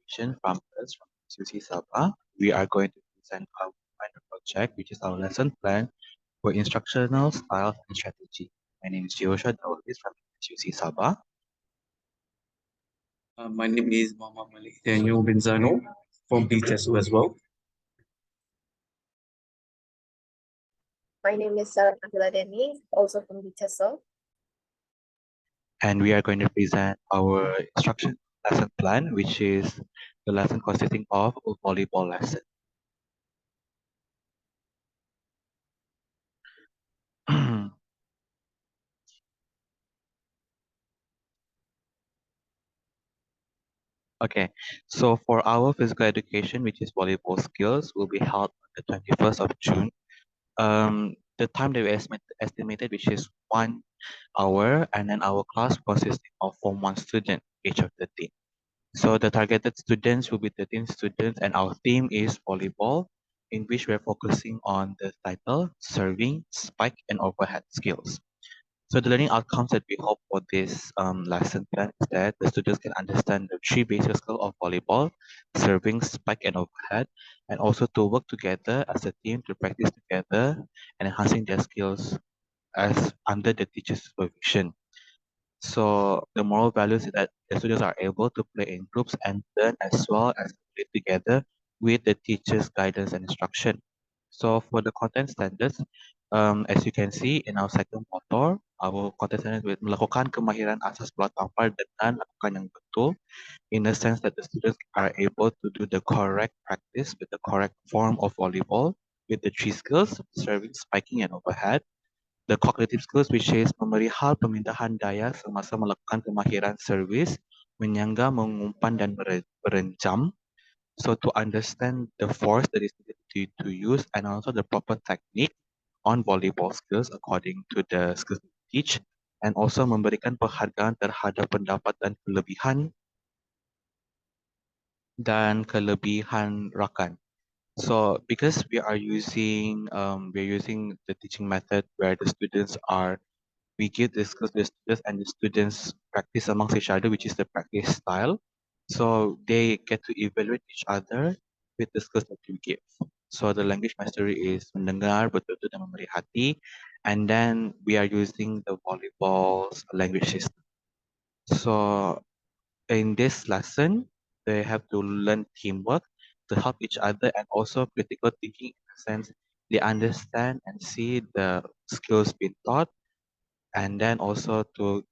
presentation from us from QC Sabah. We are going to present our final project, which is our lesson plan for instructional styles and strategy. My name is Jehoshua from QC Sabah. My name is Malik Daniel Benzano from EPE202 as well. My name is Sarah Deni, also from EPE202. And we are going to present our instruction lesson plan, which is the lesson consisting of a volleyball lesson. Okay, so for our physical education, which is volleyball skills, will be held on the 21st of June. The time that we estimated, which is 1 hour, and then our class consisting of Form 1 student, age of 13. So the targeted students will be 13 students, and our theme is volleyball, in which we're focusing on the title, serving, spike, and overhead skills. So the learning outcomes that we hope for this lesson plan is that the students can understand the three basic skills of volleyball, serving, spike, and overhead, and also to work together as a team to practice together and enhancing their skills as under the teacher's supervision. So the moral values is that the students are able to play in groups and learn as well as play together with the teacher's guidance and instruction. So for the content standards, as you can see in our second motor, our content standards will melakukan kemahiran asas bola tampar dengan lakukan yang betul, in the sense that the students are able to do the correct practice with the correct form of volleyball with the three skills, serving, spiking, and overhead. The cognitive skills, which is memerihal pemindahan daya semasa melakukan kemahiran servis, menyangga, mengumpan, dan berencam. So to understand the force that is needed to use and also the proper technique on volleyball skills according to the skills we teach, and also memberikan penghargaan terhadap pendapat dan kelebihan rakan. So because we're using the teaching method where the students are, we give the skills to the students and the students practice amongst each other, which is the practice style. So they get to evaluate each other with the skills that we give. So the language mastery is mendengar, betul-betul dan memerhati, and then we are using the volleyball's language system. So in this lesson, they have to learn teamwork to help each other and also critical thinking in the sense they understand and see the skills being taught, and then also to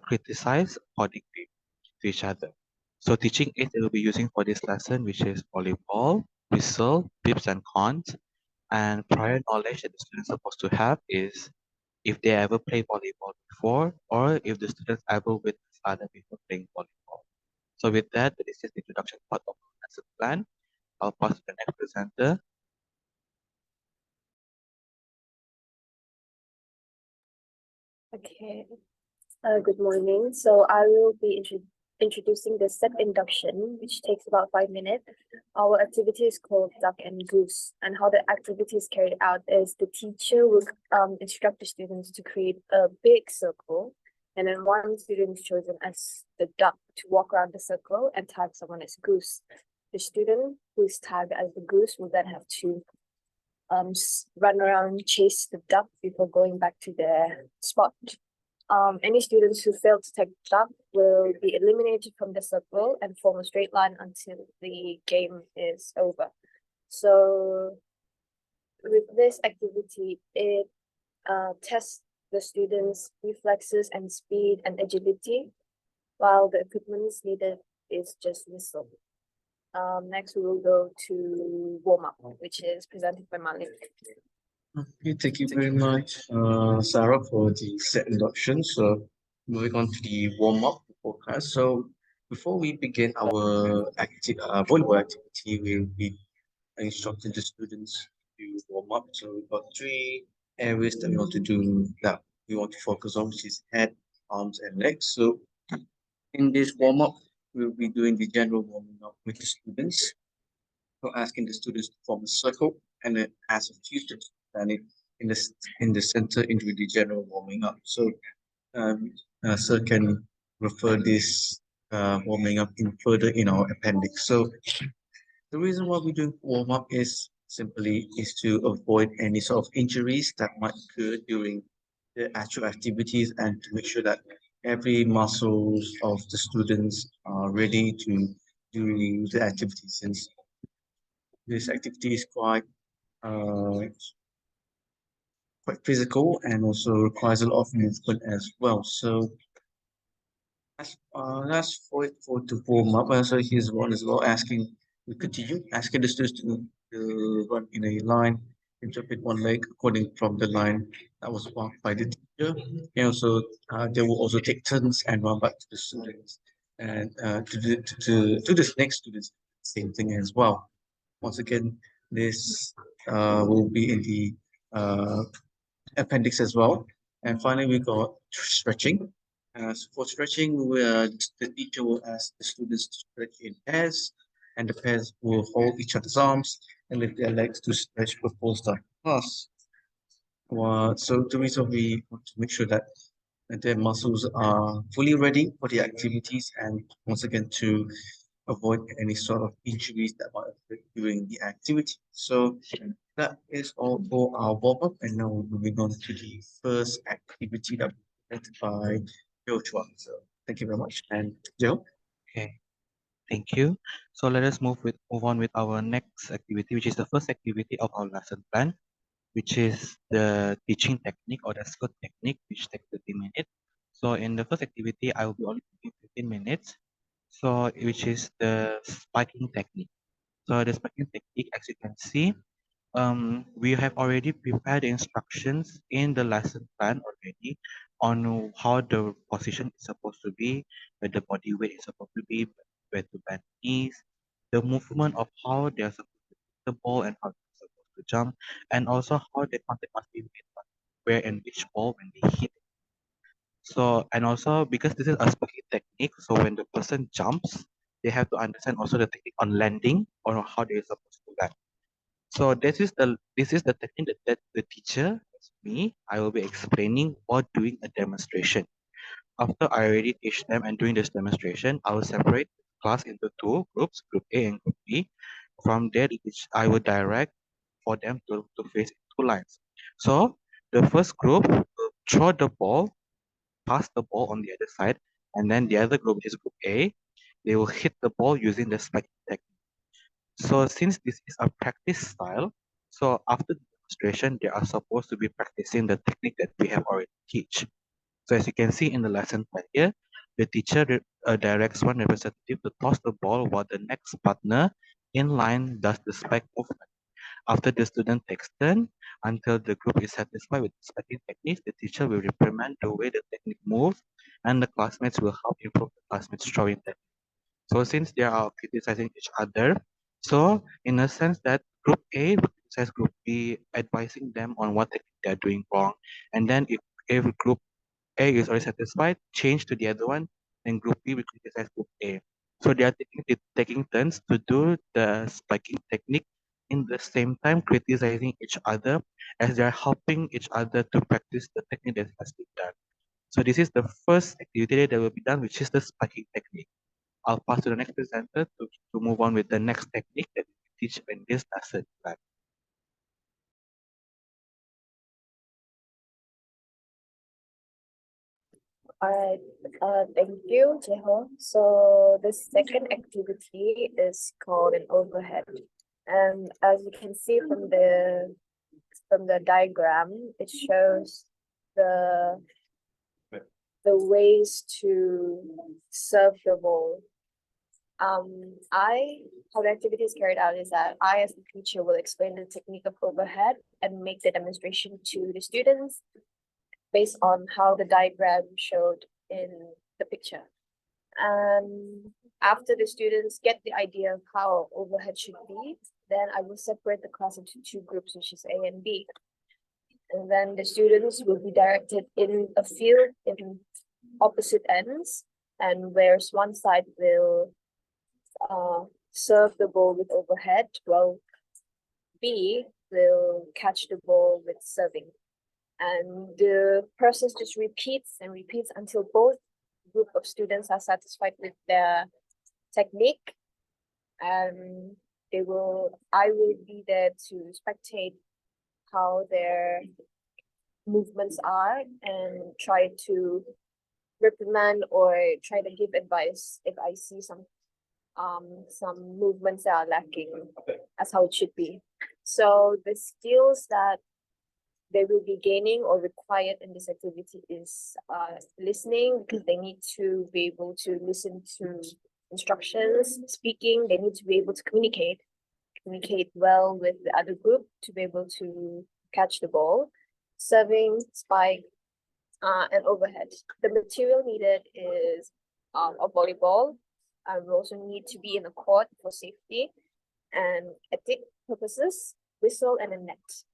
criticize accordingly to each other. So teaching aids they will be using for this lesson, which is volleyball, whistle, pips and cons, and prior knowledge that the students are supposed to have is if they ever played volleyball before or if the students ever witnessed other people playing volleyball. So with that, this is the introduction part of the lesson plan. I'll pass to the next presenter. Okay. Good morning. So I will be introducing the step induction, which takes about 5 minutes. Our activity is called Duck and Goose, and how the activity is carried out is the teacher will instruct the students to create a big circle, and then one student is chosen as the duck to walk around the circle and tag someone as goose. The student who is tagged as the goose will then have to run around, chase the duck before going back to their spot. Any students who fail to tag the duck will be eliminated from the circle and form a straight line until the game is over. So with this activity, it tests the students' reflexes and speed and agility, while the equipment needed is just whistle. Next, we will go to warm-up, which is presented by Malik. Okay, thank you very much, Sarah, for the set induction. So moving on to the warm-up forecast. So before we begin our volleyball activity, we'll be instructing the students to warm up. So we've got 3 areas that we want to do that we want to focus on, which is head, arms, and legs. So in this warm-up, we'll be doing the general warming up with the students. So asking the students to form a circle and then ask a few students to stand in the center into the general warming up. So sir can refer this warming up further in our appendix. So the reason why we do warm up is simply to avoid any sort of injuries that might occur during the actual activities and to make sure that every muscles of the students are ready to do the activity since this activity is uh, quite physical and also requires a lot of movement as well. So that's for to warm up. So here's one as well asking we continue asking the students to run in a line, interpret one leg according from the line that was marked by the teacher. And also they will also take turns and run back to the students and to the next students same thing as well. Once again, this will be in the appendix as well. And finally, we got stretching. So for stretching, the teacher will ask the students to stretch in pairs, and the pairs will hold each other's arms and lift their legs to stretch before starting class. So the reason we want to make sure that their muscles are fully ready for the activities, and once again to avoid any sort of injuries that might occur during the activity. So that is all for our warm-up, and now we're moving on to the first activity that was presented by Joshua. So thank you very much. And Joe? Okay, thank you. So let us move on with our next activity, which is the first activity of our lesson plan, which is the teaching technique or the skill technique, which takes 30 minutes. So in the first activity, I will be only taking 15 minutes. So which is the spiking technique. So the spiking technique, as you can see, we have already prepared the instructions in the lesson plan already on how the position is supposed to be, where the body weight is supposed to be, where to bend knees, the movement of how they are supposed to hit the ball and how they're supposed to jump, and also how the contact must be made, where and which ball when they hit. So, and also because this is a spiking technique, so when the person jumps, they have to understand also the technique on landing or how they are supposed to land. So this is the technique that the teacher, that's me, I will be explaining or doing a demonstration. After I already teach them and doing this demonstration, I will separate the class into two groups, group A and group B. From there, I will direct for them to face two lines. So the first group will throw the ball, pass the ball on the other side, and then the other group, which is group A, they will hit the ball using the spiking technique. So since this is a practice style, so after the demonstration, they are supposed to be practicing the technique that we have already teach. So as you can see in the lesson plan here, the teacher directs one representative to toss the ball while the next partner in line does the spike movement. After the student takes turn, until the group is satisfied with the spiking techniques, the teacher will reprimand the way the technique moves, and the classmates will help improve the classmates' throwing technique. So since they are criticizing each other, so in a sense that group A will criticize group B, advising them on what they're doing wrong. And then if group A is already satisfied, change to the other one, then group B will criticize group A. So they are taking turns to do the spiking technique in the same time criticizing each other as they are helping each other to practice the technique that has been done. So this is the first activity that will be done, which is the spiking technique. I'll pass to the next presenter to move on with the next technique that we teach in this lesson plan. Alright, thank you, Jeho. So the second activity is called an overhead. And as you can see from the diagram, it shows the ways to serve the ball. How the activity is carried out is that I, as the teacher, will explain the technique of overhead and make the demonstration to the students based on how the diagram showed in the picture. And after the students get the idea of how overhead should be, then I will separate the class into two groups, which is A and B. And then the students will be directed in a field in opposite ends, and whereas one side will serve the ball with overhead, while B will catch the ball with serving. And the process just repeats and repeats until both group of students are satisfied with their technique, and I will be there to spectate how their movements are and try to reprimand or try to give advice if I see some movements that are lacking as how it should be. So the skills that they will be gaining or required in this activity is listening, because they need to be able to listen to instructions. Speaking, they need to be able to communicate well with the other group to be able to catch the ball. Serving, spike, and overhead. The material needed is a volleyball. We also need to be in a court for safety and ethic purposes, whistle, and a net.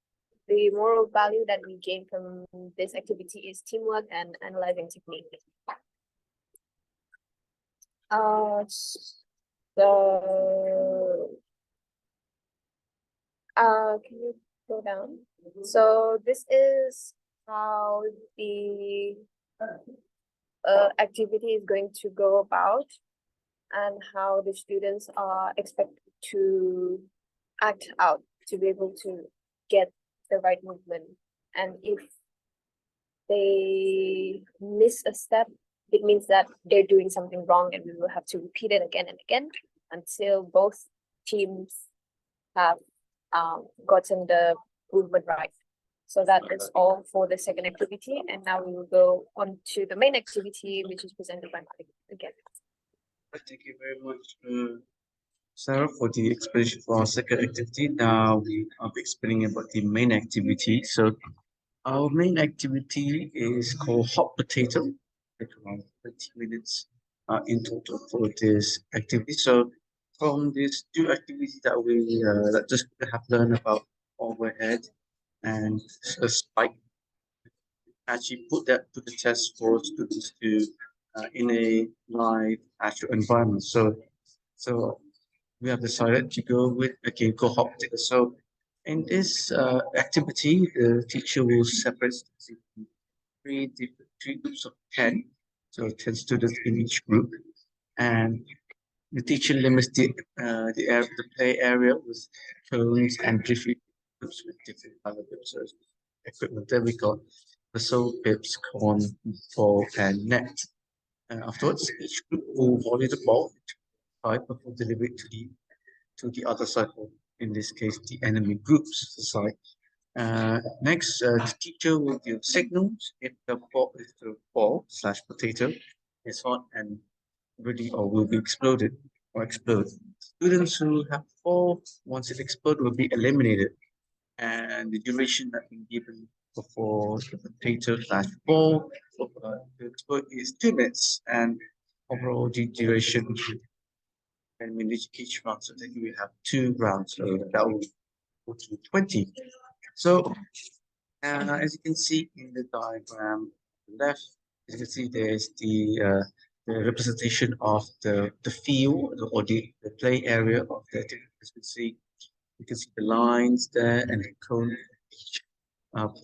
The moral value that we gain from this activity is teamwork and analyzing technique. Can you go down? So this is how the activity is going to go about, and how the students are expected to act out to be able to get the right movement. And if they miss a step, it means that they're doing something wrong, and we will have to repeat it again and again until both teams have gotten the movement right. So that is all for the second activity, and now we will go on to the main activity, which is presented by Malik again. Thank you very much, Sarah, for the explanation for our second activity. Now we are explaining about the main activity. So our main activity is called hot potato. Take around 30 minutes in total for this activity. So from these two activities that we just have learned about overhead and a spike, actually put that to the test for students to in a live actual environment. So we have decided to go with a game called hot potato. So in this activity, the teacher will separate three groups of 10, so 10 students in each group, and the teacher limits the play area with cones and different groups with different color groups. So equipment. Then we got whistle, pips, corn, ball, and net. And afterwards, each group will volley the ball side before delivery to the other side, or in this case, the enemy group's side. Next, the teacher will give signals if the ball slash potato is hot and ready or will be exploded or explode. Students who have fall once it explodes will be eliminated, and the duration that been given before the potato slash ball to explode is 2 minutes, and overall the duration 10 minutes each round. So then we have 2 rounds, so that will go to 20. So as you can see in the diagram on the left, as you can see there's the representation of the field or the play area of the activity. As you can see the lines there and the cone each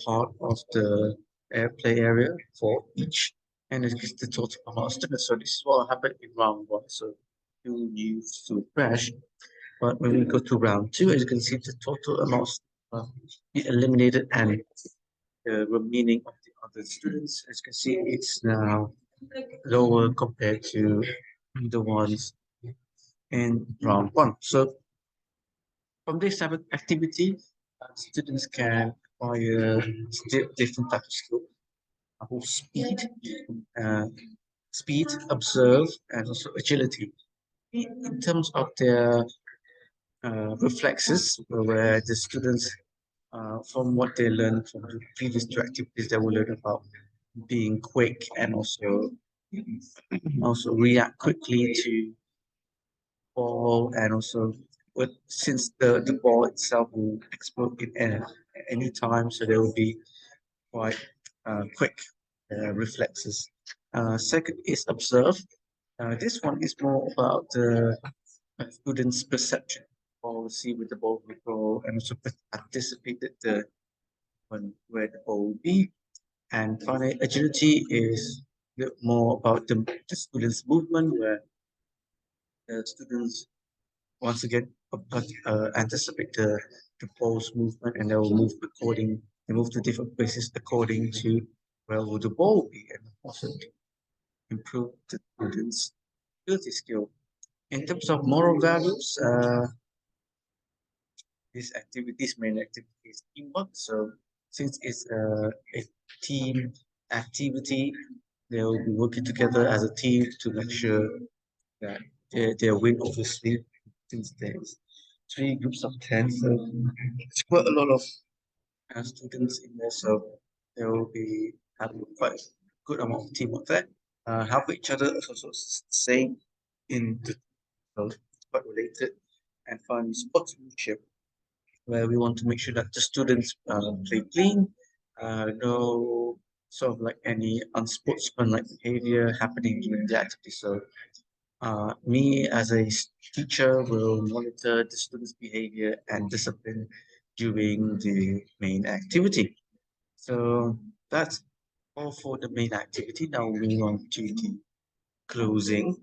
part of the play area for each, and it gives the total amount of students. So this is what happened in round one. So two youths to crash. But when we go to round two, as you can see, the total amount be eliminated, and the remaining of the other students, as you can see, it's now lower compared to the ones in round one. So from this type of activity, students can acquire different types of skills, whole uh, speed, observe, and also agility. In terms of their reflexes, where the students, from what they learned from the previous two activities, they will learn about being quick and also react quickly to ball, and also since the ball itself will explode in any time, so there will be quite quick reflexes. Second is observe. This one is more about the students' perception, or see where the ball will go, and also anticipated where the ball will be. And finally, agility is bit more about the students' movement, where the students once again anticipate the ball's movement, and they will move according. They move to different places according to where will the ball will be, and also to improve the students' ability skill. In terms of moral values, this activities main activity is teamwork. So since it's a team activity, they will be working together as a team to make sure that they win. Obviously, since there's three groups of 10, so it's quite a lot of students in there, so they will be having quite a good amount of teamwork there. Help each other is also same in the so it's quite related, and fun sportsmanship, where we want to make sure that the students play clean, no sort of like any unsportsmanlike behavior happening during the activity. So me as a teacher will monitor the students' behavior and discipline during the main activity. So that's all for the main activity. Now moving on to the closing.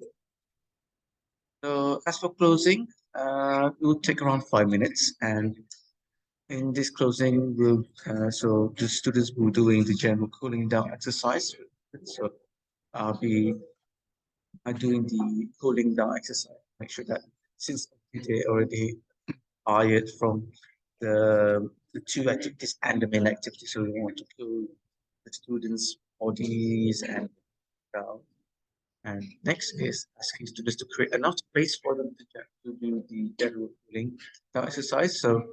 So as for closing, it will take around 5 minutes, and in this closing, so the students will be doing the general cooling down exercise. So I'll be doing the cooling down exercise. Make sure that since they already tired from the two activities and the main activity, so we want to cool the students' bodies and down. And next is asking students to create enough space for them to do the general cooling down exercise. So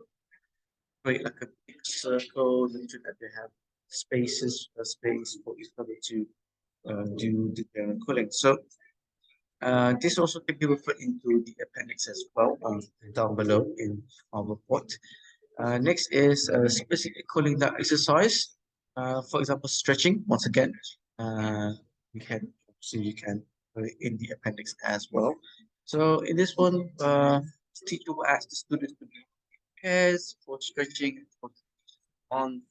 create like a big circle, make sure that they have space for each other to do the general cooling. So this also can be referred into the appendix as well down below in our report. Next is specific cooling down exercise. For example, stretching. Once again, we can see you can put it in the appendix as well. So in this one, the teacher will ask the students to be pairs for stretching for on.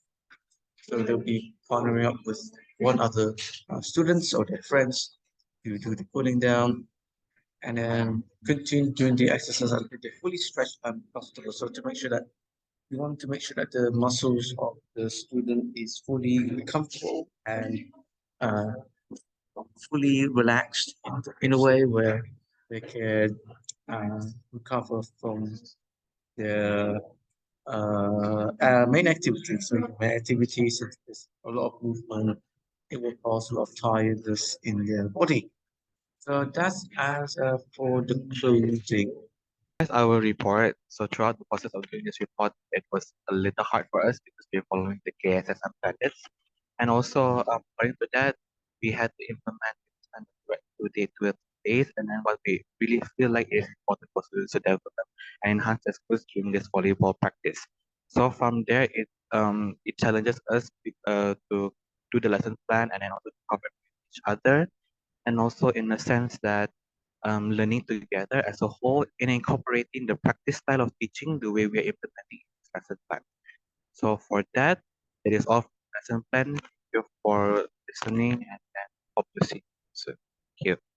So they'll be partnering up with one other students or their friends to do the cooling down, and then continue doing the exercise until they're fully stretched and comfortable. So to make sure that we want to make sure that the muscles of the student is fully comfortable and uh, fully relaxed in a way where they can recover from their main activities. So main activities, if there's a lot of movement, it will cause a lot of tiredness in their body. So that's as for the clothing. As our report, so throughout the process of doing this report, it was a little hard for us because we're following the KSSM standards. And also, according to that, we had to implement the standard right to day 12 days. And then what we really feel like is important for students to develop and enhance their skills during this volleyball practice. So from there, it challenges us to do the lesson plan and then also to cooperate with each other, and also in a sense that learning together as a whole and incorporating the practice style of teaching the way we are implementing this lesson plan. So for that, it is all for the lesson plan. Thank you for listening and hope to see you soon. Thank you.